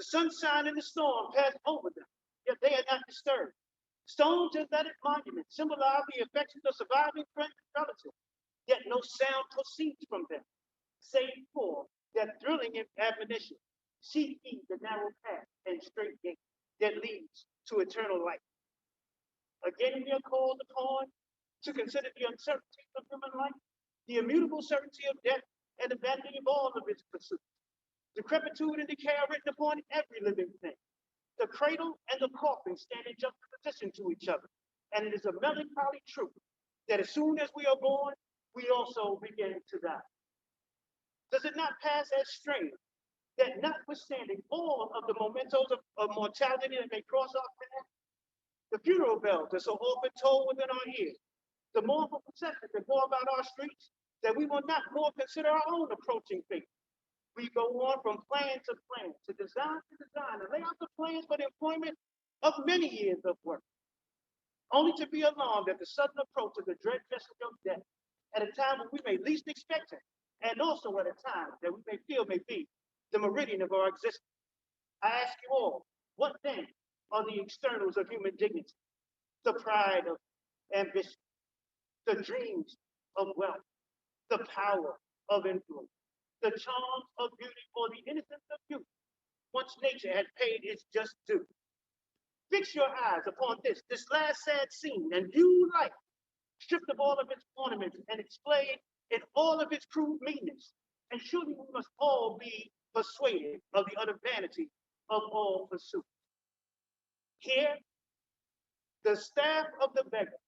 The sunshine and the storm passed over them, yet they are not disturbed. Stones and leaded monuments symbolize the affections of surviving friends and relatives, yet no sound proceeds from them, save for that thrilling admonition. Seek ye the narrow path and straight gate that leads to eternal life. Again, we are called upon to consider the uncertainties of human life, the immutable certainty of death, and the vanity of all of its pursuits. Decrepitude and decay are written upon every living thing. The cradle and the coffin stand in juxtaposition to each other, and it is a melancholy truth that as soon as we are born, we also begin to die. Does it not pass as strange that notwithstanding all of the mementos of mortality that may cross our path, the funeral bells are so often tolled within our ears, the mournful processions that go about our streets, that we will not more consider our own approaching fate. We go on from plan to plan, to design, and lay out the plans for the employment of many years of work, only to be alarmed at the sudden approach of the dread messenger of death, at a time when we may least expect it, and also at a time that we may feel may be the meridian of our existence. I ask you all, what then are the externals of human dignity? The pride of ambition, the dreams of wealth, the power of influence, the charms of beauty, or the innocence of youth, once nature had paid its just due. Fix your eyes upon this last sad scene, and view life, stripped of all of its ornaments and displayed in all of its crude meanness. And surely we must all be persuaded of the utter vanity of all pursuit. Here, the staff of the beggar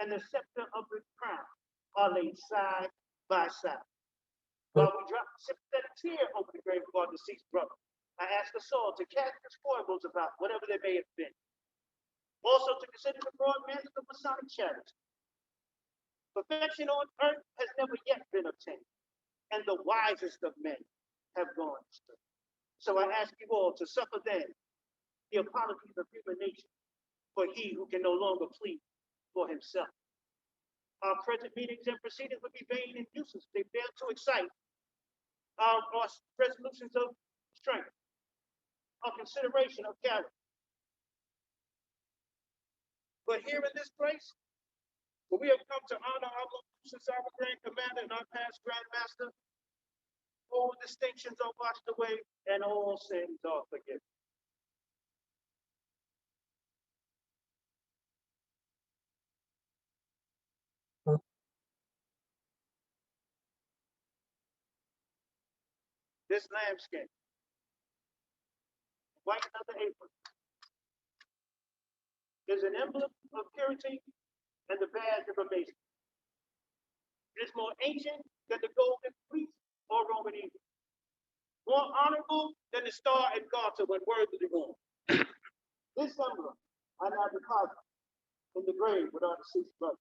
and the scepter of the crown are laid side by side. While we drop a sympathetic tear over the grave of our deceased brother, I ask us all to cast the spoils about whatever they may have been. Also to consider the broad mantle of Masonic charity. Perfection on earth has never yet been obtained, and the wisest of men have gone astray. So I ask you all to suffer then the apologies of human nature for he who can no longer plead for himself. Our present meetings and proceedings would be vain and useless. They fail to excite our resolutions of strength, our consideration of character. But here in this place, where we have come to honor our most sovereign Grand Commander and our past Grand Master, all distinctions are washed away and all sins are forgiven. This lambskin, white leather apron, is an emblem of purity and the badge of amazement. It is more ancient than the golden fleece or Roman eagle, more honorable than the star and garter when worthily worn. This emblem I now deposit in the grave with our deceased brother.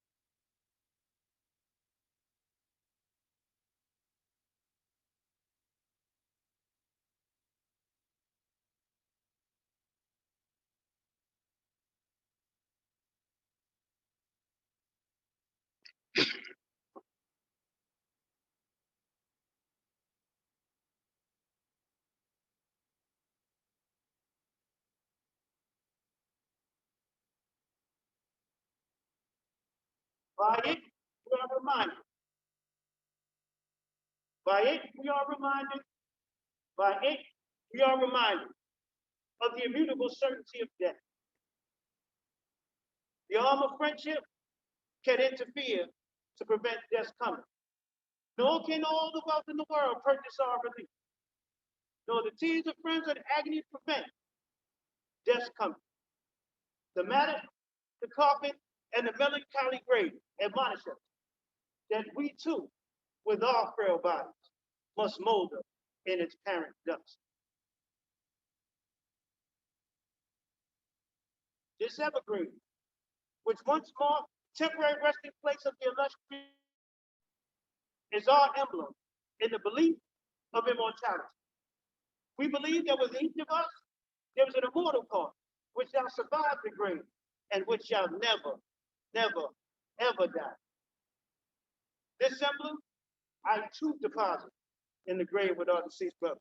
By it, we are reminded. By it, we are reminded. By it, we are reminded of the immutable certainty of death. The arm of friendship can interfere to prevent death's coming. Nor can all the wealth in the world purchase our relief. Nor the tears of friends and agony prevent death's coming. The matter, the coffin, and the melancholy grave admonish us that we too, with our frail bodies, must molder in its parent dust. This evergreen, which once marked temporary resting place of the illustrious, is our emblem in the belief of immortality. We believe that with each of us, there is an immortal part which shall survive the grave and which shall never, never, ever die. This emblem, I too deposit in the grave with our deceased brother.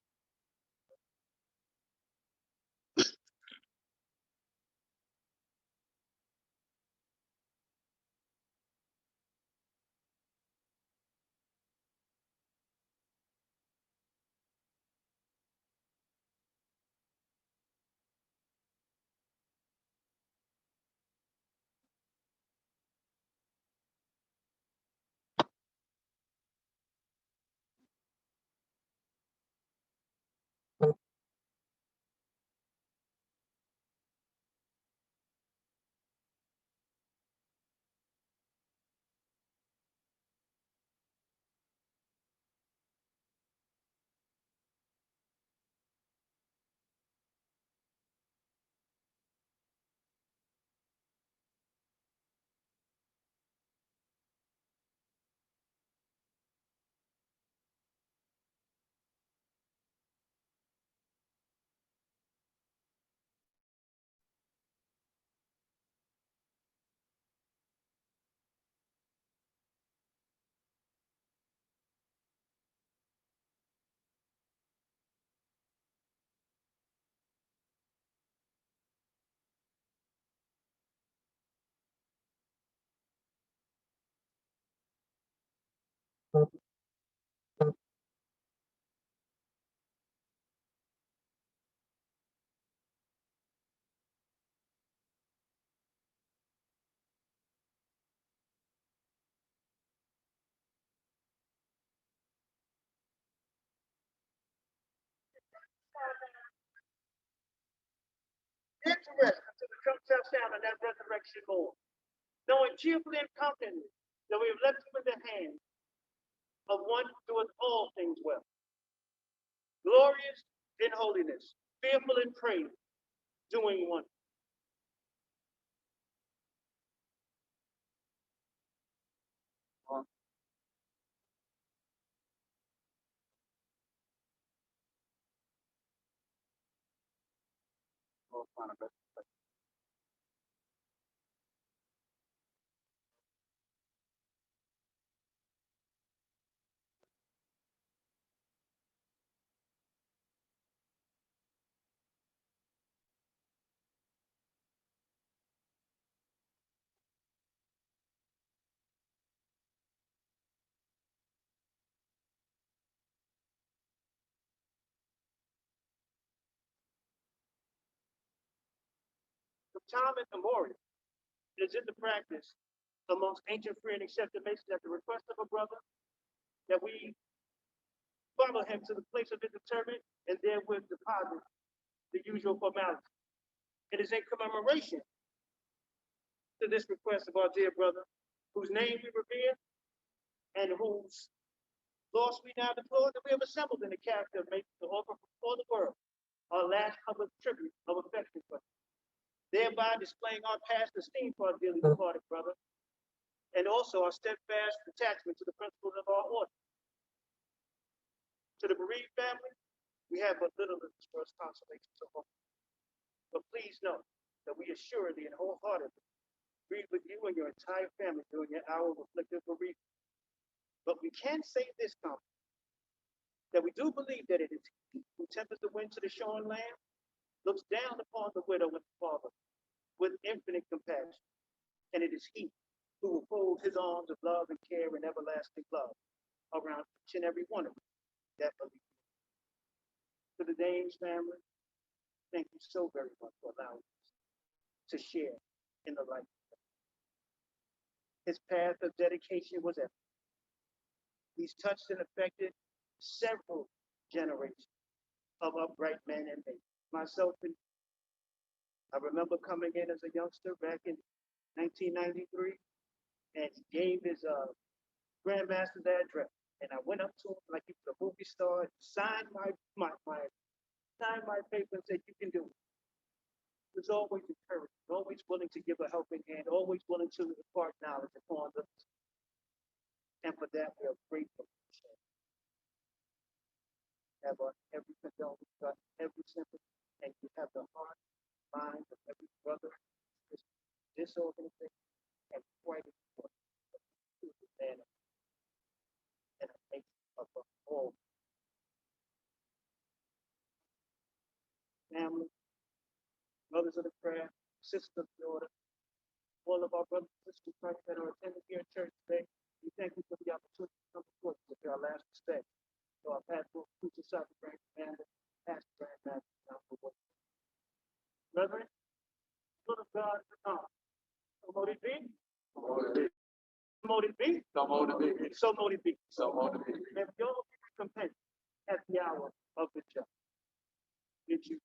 Interesting until the trump shall sound on that resurrection morn, knowing cheerfully and confidently that we have left him in the hands of one who doeth all things well, glorious in holiness, fearful in praise, doing one. From time immemorial, it is in the practice amongst ancient free and accepted masons at the request of a brother that we follow him to the place of his interment and therewith deposit the usual formality. It is in commemoration to this request of our dear brother, whose name we revere and whose loss we now deplore, that we have assembled in the character of making to offer before the world our last public tribute of affection for him, thereby displaying our past esteem for our dearly departed brother, and also our steadfast attachment to the principles of our order. To the bereaved family, we have but little of this first consolation so far. But please know that we assuredly and wholeheartedly grieve with you and your entire family during your hour of afflictive bereavement. But we can say this confidently, that we do believe that it is he who tempers the wind to the shore and land, looks down upon the widow and the father with infinite compassion, and it is he who will fold his arms of love and care and everlasting love around each and every one of us that believe. To the Danes family, thank you so very much for allowing us to share in the light. His path of dedication was epic. He's touched and affected several generations of upright men and women. Myself, and I remember coming in as a youngster back in 1993, and he gave his grandmaster's address. And I went up to him like he was a movie star, signed signed my paper and said, "You can do it." He was always encouraged, always willing to give a helping hand, always willing to impart knowledge upon us. And for that, we are grateful. Have every condolence, every sympathy, and you have the heart, mind of every brother, this organization, and quite important, to the man and a nation of all family, brothers of the prayer, sisters of the order, all of our brothers and sisters that are attending here at church today. We thank you for the opportunity to come before you with our last respect. So our pastor, future sergeant, grand commander, pastor, grand master, brethren, Son of God, the Son. So mote it be. So mote it be. So mote it be. So mote it be. So mote it be. And your recompense at the hour of the judge. Did you